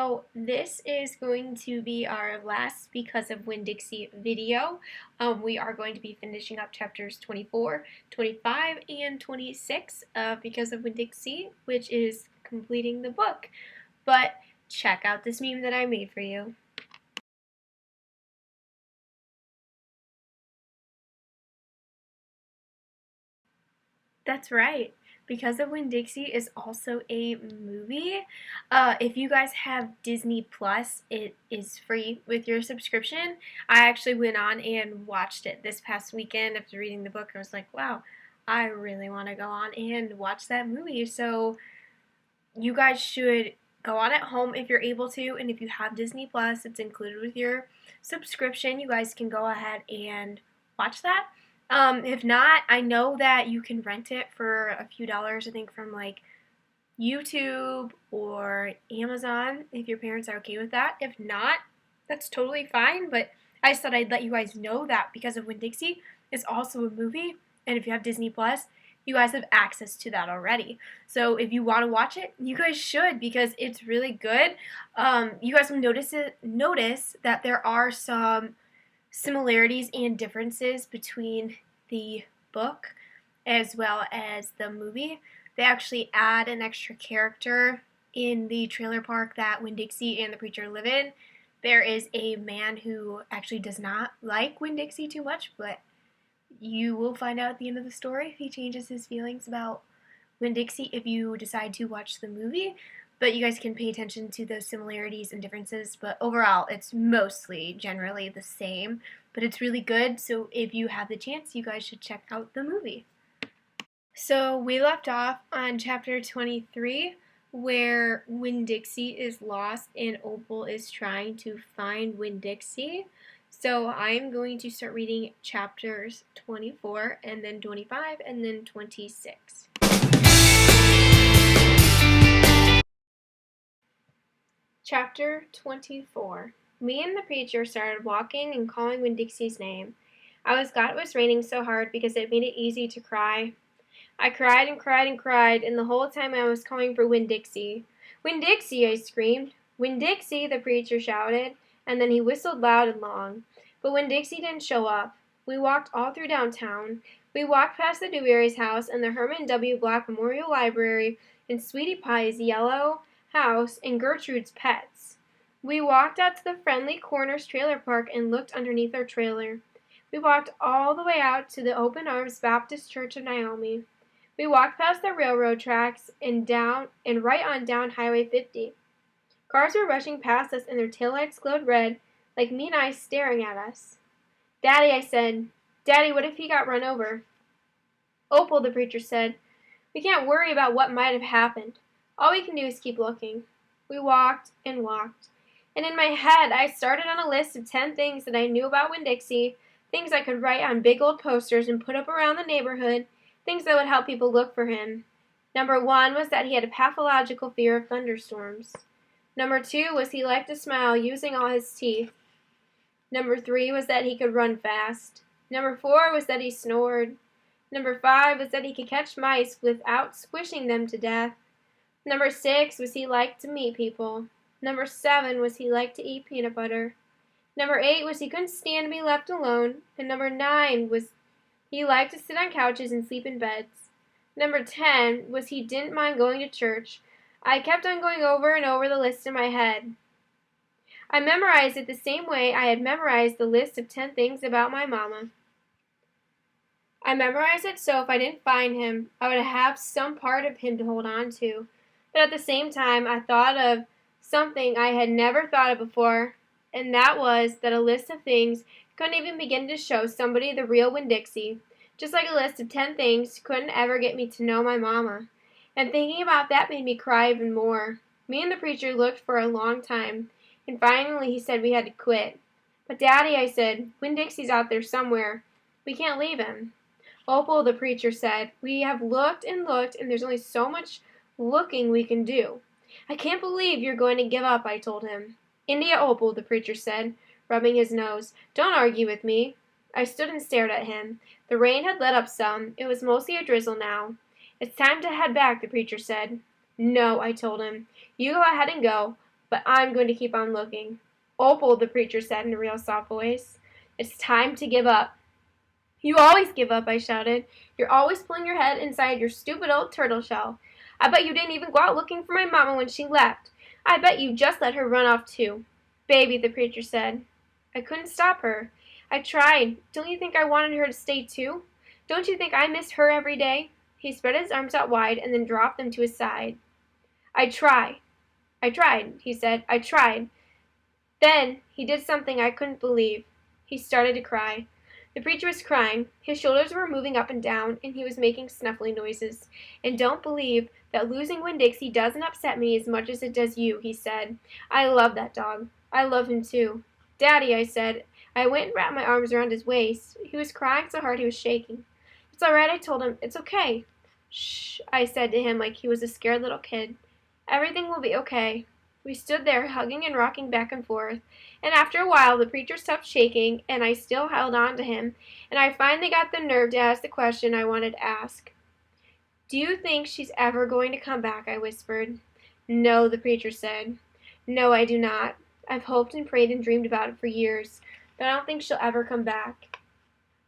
So this is going to be our last Because of Winn-Dixie video. We are going to be finishing up chapters 24, 25, and 26 of Because of Winn-Dixie, which is completing the book. But check out this meme that I made for you. That's right. Because of Winn-Dixie is also a movie. If you guys have Disney Plus, it is free with your subscription. I actually went on and watched it this past weekend after reading the book. I was like, wow, I really want to go on and watch that movie. So you guys should go on at home if you're able to, and if you have Disney Plus, it's included with your subscription. You guys can go ahead and watch that. If not, I know that you can rent it for a few dollars, I think from like YouTube or Amazon if your parents are okay with that. If not, that's totally fine, but I just thought I'd let you guys know that Because of Winn-Dixie is also a movie, and if you have Disney Plus, you guys have access to that already. So if you want to watch it, you guys should, because it's really good. You guys will notice that there are some similarities and differences between the book as well as the movie. They actually add an extra character in the trailer park that Winn-Dixie and the preacher live in. There is a man who actually does not like Winn-Dixie too much, but you will find out at the end of the story if he changes his feelings about Winn-Dixie if you decide to watch the movie. But you guys can pay attention to those similarities and differences. But overall, it's mostly generally the same. But it's really good, so if you have the chance, you guys should check out the movie. So we left off on chapter 23, where Winn-Dixie is lost and Opal is trying to find Winn-Dixie. So I'm going to start reading chapters 24, and then 25, and then 26. Chapter 24. Me and the preacher started walking and calling Winn-Dixie's name. I was glad it was raining so hard because it made it easy to cry. I cried and cried and cried, and the whole time I was calling for Winn-Dixie. Winn-Dixie, I screamed. Winn-Dixie, the preacher shouted, and then he whistled loud and long. But Winn-Dixie didn't show up. We walked all through downtown. We walked past the Dewberry's house and the Herman W. Black Memorial Library and Sweetie Pie's yellow house and Gertrude's pets. We walked out to the Friendly Corners trailer park and looked underneath our trailer. We walked all the way out to the Open Arms Baptist Church of Naomi. We walked past the railroad tracks and right on down Highway 50. Cars were rushing past us and their taillights glowed red, like mean eyes staring at us. Daddy, I said. Daddy, what if he got run over? Opal, the preacher said. We can't worry about what might have happened. All we can do is keep looking. We walked and walked. And in my head, I started on a list of 10 things that I knew about Winn-Dixie, things I could write on big old posters and put up around the neighborhood, things that would help people look for him. Number 1 was that he had a pathological fear of thunderstorms. Number 2 was he liked to smile using all his teeth. Number 3 was that he could run fast. Number 4 was that he snored. Number 5 was that he could catch mice without squishing them to death. Number 6 was he liked to meet people. Number 7 was he liked to eat peanut butter. Number 8 was he couldn't stand to be left alone. And number 9 was he liked to sit on couches and sleep in beds. Number 10 was he didn't mind going to church. I kept on going over and over the list in my head. I memorized it the same way I had memorized the list of 10 things about my mama. I memorized it so if I didn't find him, I would have some part of him to hold on to. But at the same time, I thought of something I had never thought of before, and that was that a list of things couldn't even begin to show somebody the real Winn-Dixie, just like a list of 10 things couldn't ever get me to know my mama. And thinking about that made me cry even more. Me and the preacher looked for a long time, and finally he said we had to quit. But Daddy, I said, Winn-Dixie's out there somewhere. We can't leave him. Opal, the preacher said, we have looked, and there's only so much looking we can do. I can't believe you're going to give up, I told him. India, Opal, the preacher said, rubbing his nose. Don't argue with me. I stood and stared at him. The rain had let up some. It was mostly a drizzle now. It's time to head back, the preacher said. No, I told him. You go ahead and go. But I'm going to keep on looking. Opal, the preacher said in a real soft voice, it's time to give up. You always give up, I shouted. You're always pulling your head inside your stupid old turtle shell. I bet you didn't even go out looking for my mama when she left. I bet you just let her run off too. Baby, the preacher said. I couldn't stop her. I tried. Don't you think I wanted her to stay too? Don't you think I miss her every day? He spread his arms out wide and then dropped them to his side. I tried, he said. I tried. Then he did something I couldn't believe. He started to cry. The preacher was crying. His shoulders were moving up and down, and he was making snuffling noises. And don't believe that losing Winn-Dixie doesn't upset me as much as it does you, he said. I love that dog. I love him too. Daddy, I said. I went and wrapped my arms around his waist. He was crying so hard he was shaking. It's all right, I told him. It's okay. Shh, I said to him like he was a scared little kid. Everything will be okay. We stood there, hugging and rocking back and forth, and after a while the preacher stopped shaking, and I still held on to him, and I finally got the nerve to ask the question I wanted to ask. Do you think she's ever going to come back? I whispered. No, the preacher said. No, I do not. I've hoped and prayed and dreamed about it for years, but I don't think she'll ever come back.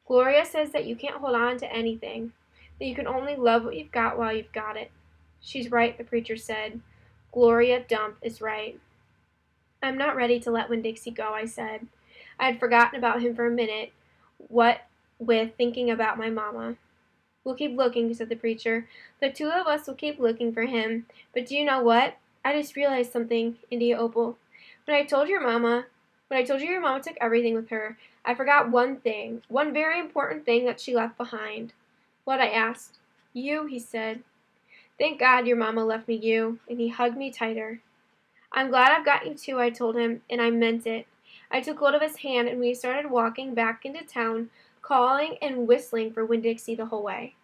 Gloria says that you can't hold on to anything, that you can only love what you've got while you've got it. She's right, the preacher said. Gloria Dump is right. I'm not ready to let Winn-Dixie go, I said. I had forgotten about him for a minute, what with thinking about my mama. We'll keep looking, said the preacher. The two of us will keep looking for him. But do you know what? I just realized something, India Opal. When I told you your mama took everything with her, I forgot one thing, one very important thing that she left behind. What? I asked. You, he said. Thank God your mama left me you, and he hugged me tighter. I'm glad I've got you too, I told him, and I meant it. I took hold of his hand, and we started walking back into town, calling and whistling for Winn-Dixie the whole way.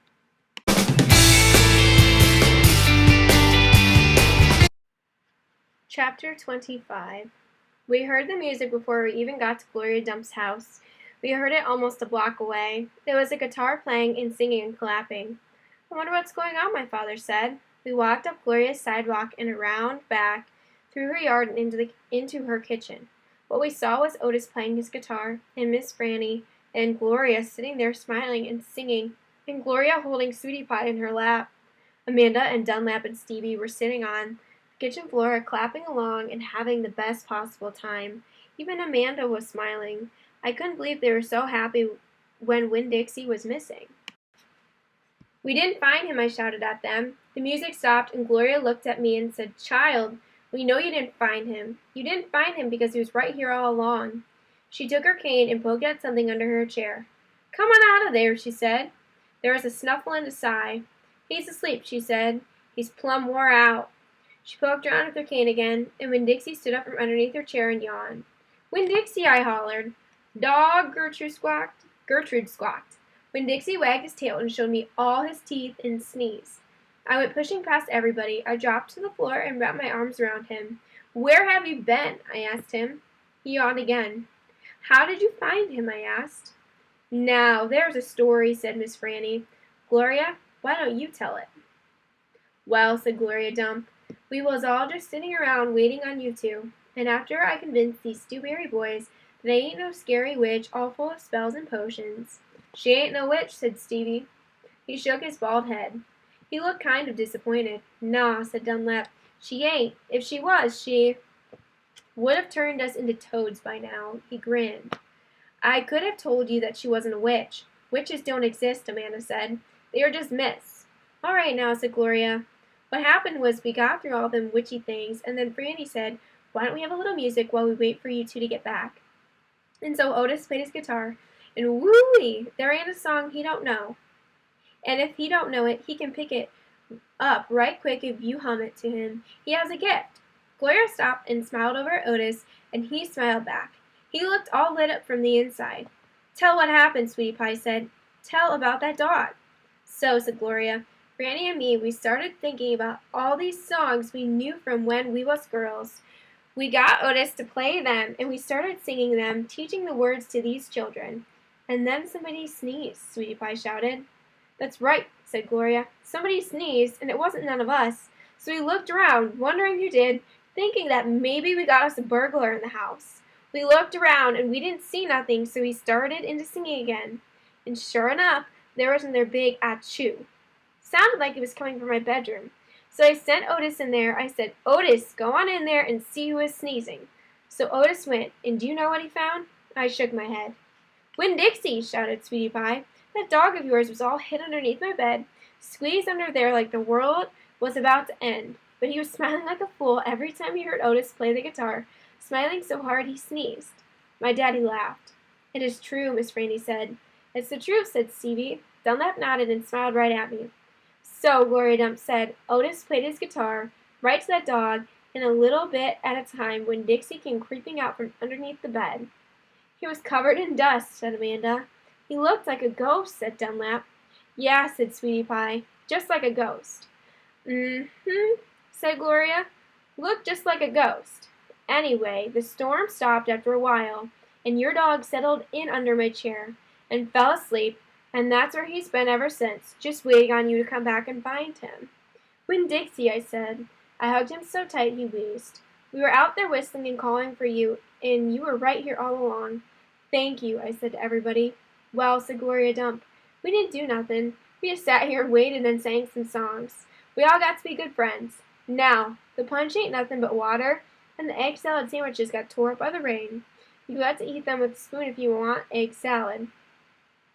Chapter 25. We heard the music before we even got to Gloria Dump's house. We heard it almost a block away. There was a guitar playing and singing and clapping. I wonder what's going on, my father said. We walked up Gloria's sidewalk and around back, through her yard and into her kitchen. What we saw was Otis playing his guitar, and Miss Franny and Gloria sitting there smiling and singing, and Gloria holding Sweetie Pie in her lap. Amanda and Dunlap and Stevie were sitting on the kitchen floor, clapping along and having the best possible time. Even Amanda was smiling. I couldn't believe they were so happy when Winn-Dixie was missing. We didn't find him, I shouted at them. The music stopped, and Gloria looked at me and said, Child, we know you didn't find him. You didn't find him because he was right here all along. She took her cane and poked at something under her chair. Come on out of there, she said. There was a snuffle and a sigh. He's asleep, she said. He's plumb wore out. She poked around with her cane again, and Winn-Dixie stood up from underneath her chair and yawned. Winn-Dixie, I hollered. Dog, Gertrude squawked. Winn-Dixie wagged his tail and showed me all his teeth and sneezed. I went pushing past everybody. I dropped to the floor and wrapped my arms around him. Where have you been? I asked him. He yawned again. How did you find him? I asked. Now, there's a story, said Miss Franny. Gloria, why don't you tell it? Well, said Gloria Dump, we was all just sitting around waiting on you two, and after I convinced these Stewberry boys that I ain't no scary witch all full of spells and potions. She ain't no witch, said Stevie. He shook his bald head. He looked kind of disappointed. Nah, said Dunlap. She ain't. If she was, she would have turned us into toads by now. He grinned. I could have told you that she wasn't a witch. Witches don't exist, Amanda said. They are just myths. All right now, said Gloria. What happened was we got through all them witchy things, and then Franny said, why don't we have a little music while we wait for you two to get back? And so Otis played his guitar, and woo-wee, there ran a song he don't know. And if he don't know it, he can pick it up right quick if you hum it to him. He has a gift. Gloria stopped and smiled over at Otis, and he smiled back. He looked all lit up from the inside. Tell what happened, Sweetie Pie said. Tell about that dog. So, said Gloria, Franny and me, we started thinking about all these songs we knew from when we was girls. We got Otis to play them, and we started singing them, teaching the words to these children. And then somebody sneezed, Sweetie Pie shouted. That's right, said Gloria. Somebody sneezed, and it wasn't none of us. So we looked around, wondering who did, thinking that maybe we got us a burglar in the house. We looked around and we didn't see nothing, so we started into singing again. And sure enough, there was another big achoo. Sounded like it was coming from my bedroom. So I sent Otis in there. I said, Otis, go on in there and see who is sneezing. So Otis went, and do you know what he found? I shook my head. Winn-Dixie, shouted Sweetie Pie. That dog of yours was all hid underneath my bed, squeezed under there like the world was about to end. But he was smiling like a fool every time he heard Otis play the guitar, smiling so hard he sneezed. My daddy laughed. It is true, Miss Rainey said. It's the truth, said Stevie. Dunlap nodded and smiled right at me. So, Gloria Dump said, Otis played his guitar, right to that dog, and a little bit at a time when Dixie came creeping out from underneath the bed. He was covered in dust, said Amanda. He looked like a ghost, said Dunlap. Yeah, said Sweetie Pie, just like a ghost. Mm-hmm, said Gloria. Looked just like a ghost. Anyway, the storm stopped after a while, and your dog settled in under my chair and fell asleep, and that's where he's been ever since, just waiting on you to come back and find him. Winn-Dixie, I said. I hugged him so tight he wheezed. We were out there whistling and calling for you, and you were right here all along. Thank you, I said to everybody. Well, said Gloria Dump, we didn't do nothing. We just sat here and waited and sang some songs. We all got to be good friends. Now, the punch ain't nothing but water, and the egg salad sandwiches got tore up by the rain. You got to eat them with a spoon if you want egg salad.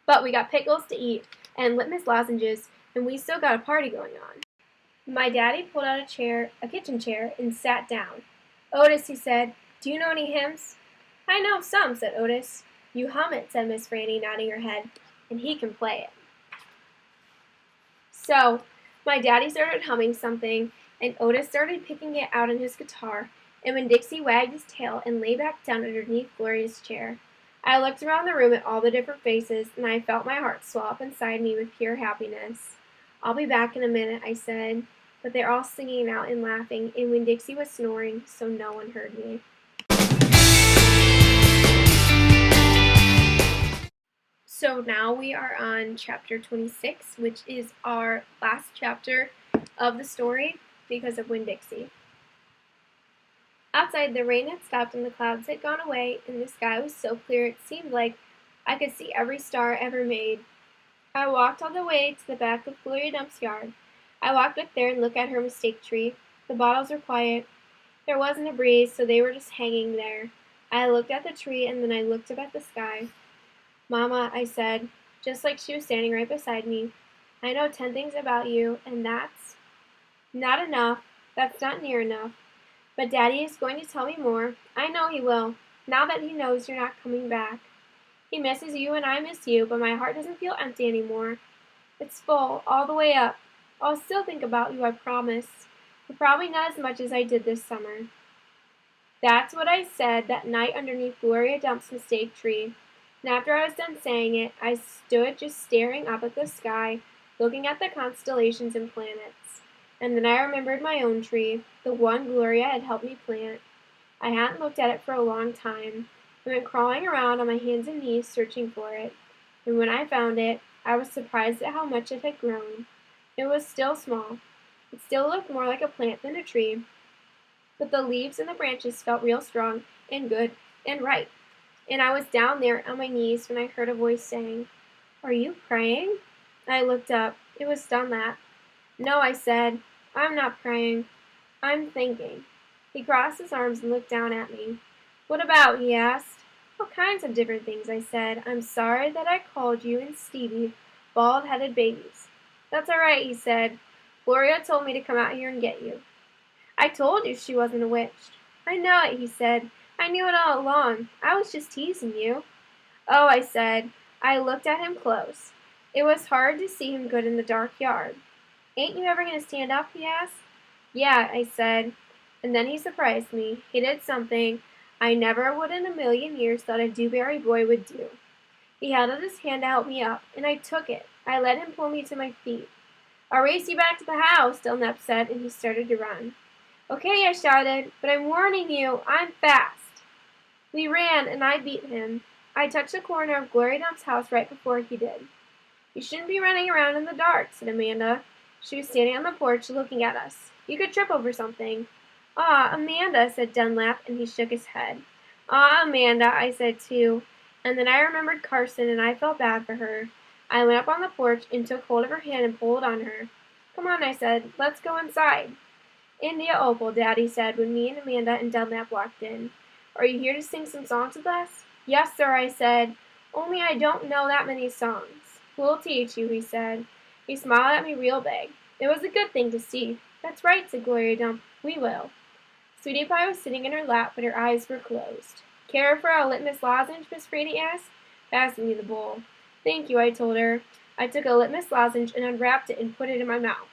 But we got pickles to eat, and litmus lozenges, and we still got a party going on. My daddy pulled out a kitchen chair, and sat down. Otis, he said, do you know any hymns? I know some, said Otis. You hum it, said Miss Franny, nodding her head, and he can play it. So, my daddy started humming something, and Otis started picking it out on his guitar, and when Dixie wagged his tail and lay back down underneath Gloria's chair, I looked around the room at all the different faces, and I felt my heart swell up inside me with pure happiness. I'll be back in a minute, I said, but they're all singing out and laughing, and Winn-Dixie was snoring, so no one heard me. So now we are on chapter 26, which is our last chapter of the story because of Winn-Dixie. Outside, the rain had stopped and the clouds had gone away, and the sky was so clear it seemed like I could see every star ever made. I walked all the way to the back of Gloria Dump's yard. I walked up there and looked at her mistake tree. The bottles were quiet. There wasn't a breeze, so they were just hanging there. I looked at the tree, and then I looked up at the sky. Mama, I said, just like she was standing right beside me, I know 10 things about you, and that's not enough. That's not near enough. But Daddy is going to tell me more. I know he will, now that he knows you're not coming back. He misses you and I miss you, but my heart doesn't feel empty anymore. It's full, all the way up. I'll still think about you, I promise, but probably not as much as I did this summer. That's what I said that night underneath Gloria Dump's mistake tree. And after I was done saying it, I stood just staring up at the sky, looking at the constellations and planets. And then I remembered my own tree, the one Gloria had helped me plant. I hadn't looked at it for a long time. I went crawling around on my hands and knees searching for it. And when I found it, I was surprised at how much it had grown. It was still small. It still looked more like a plant than a tree. But the leaves and the branches felt real strong and good and right. And I was down there on my knees when I heard a voice saying, Are you praying? I looked up. It was Dunlap. No, I said, I'm not praying. I'm thinking. He crossed his arms and looked down at me. What about? He asked. All kinds of different things, I said. I'm sorry that I called you and Stevie bald-headed babies. That's all right, he said. Gloria told me to come out here and get you. I told you she wasn't a witch. I know it, he said. I knew it all along. I was just teasing you. Oh, I said. I looked at him close. It was hard to see him good in the dark yard. Ain't you ever going to stand up, he asked. Yeah, I said. And then he surprised me. He did something I never would in a million years thought a Dewberry boy would do. He held out his hand to help me up, and I took it. I let him pull me to my feet. I'll race you back to the house, Dunlap said, and he started to run. Okay, I shouted, but I'm warning you, I'm fast. We ran, and I beat him. I touched the corner of Gloria Dump's house right before he did. You shouldn't be running around in the dark, said Amanda. She was standing on the porch looking at us. You could trip over something. "Aw, Amanda," said Dunlap, and he shook his head. "Aw, Amanda," I said too. And then I remembered Carson, and I felt bad for her. I went up on the porch and took hold of her hand and pulled on her. "Come on," I said. "Let's go inside." "India Opal," Daddy said when me and Amanda and Dunlap walked in. "Are you here to sing some songs with us?" "Yes, sir," I said. "Only I don't know that many songs." "We'll teach you," he said. He smiled at me real big. It was a good thing to see. "That's right," said Gloria Dump. "We will." Sweetie Pie was sitting in her lap, but her eyes were closed. "Care for a litmus lozenge?" Miss Brady asked, passing me the bowl. "Thank you," I told her. I took a litmus lozenge and unwrapped it and put it in my mouth.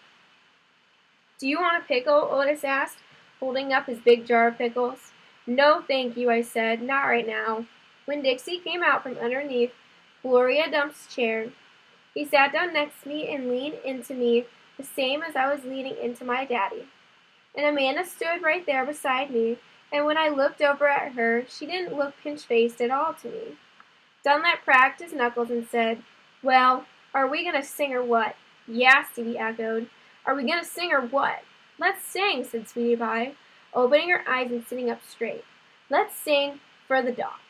"Do you want a pickle?" Otis asked, holding up his big jar of pickles. "No, thank you," I said. "Not right now." Winn-Dixie came out from underneath Gloria Dump's chair. He sat down next to me and leaned into me the same as I was leaning into my daddy. And Amanda stood right there beside me, and when I looked over at her, she didn't look pinch-faced at all to me. Dunlap cracked his knuckles and said, "Well, are we going to sing or what?" "Yeah," Stevie echoed. "Are we going to sing or what?" "Let's sing," said Sweetie Pie, opening her eyes and sitting up straight. "Let's sing For the Dog."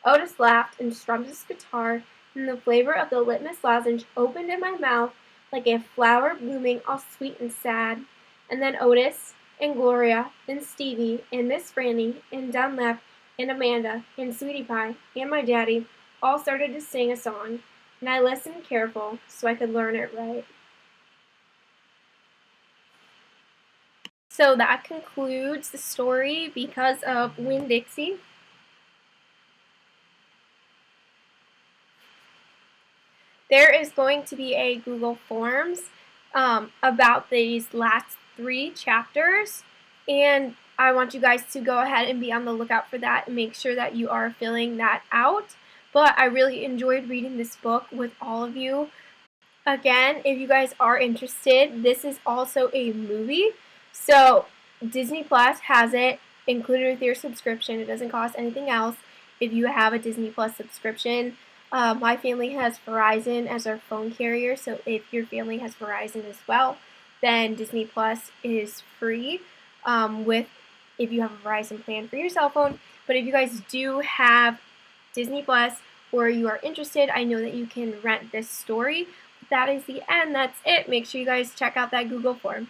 Otis laughed and strummed his guitar, and the flavor of the litmus lozenge opened in my mouth like a flower blooming all sweet and sad. And then Otis and Gloria and Stevie and Miss Franny and Dunlap and Amanda and Sweetie Pie and my daddy all started to sing a song, and I listened careful so I could learn it right. So that concludes the story because of Winn-Dixie. There is going to be a Google Forms about these last 3 chapters, and I want you guys to go ahead and be on the lookout for that and make sure that you are filling that out. But I really enjoyed reading this book with all of you. Again, if you guys are interested, this is also a movie. So Disney Plus has it included with your subscription. It doesn't cost anything else if you have a Disney Plus subscription. My family has Verizon as our phone carrier, so if your family has Verizon as well, then Disney Plus is free with if you have a Verizon plan for your cell phone. But if you guys do have Disney Plus or you are interested, I know that you can rent this story. That is the end. That's it. Make sure you guys check out that Google form.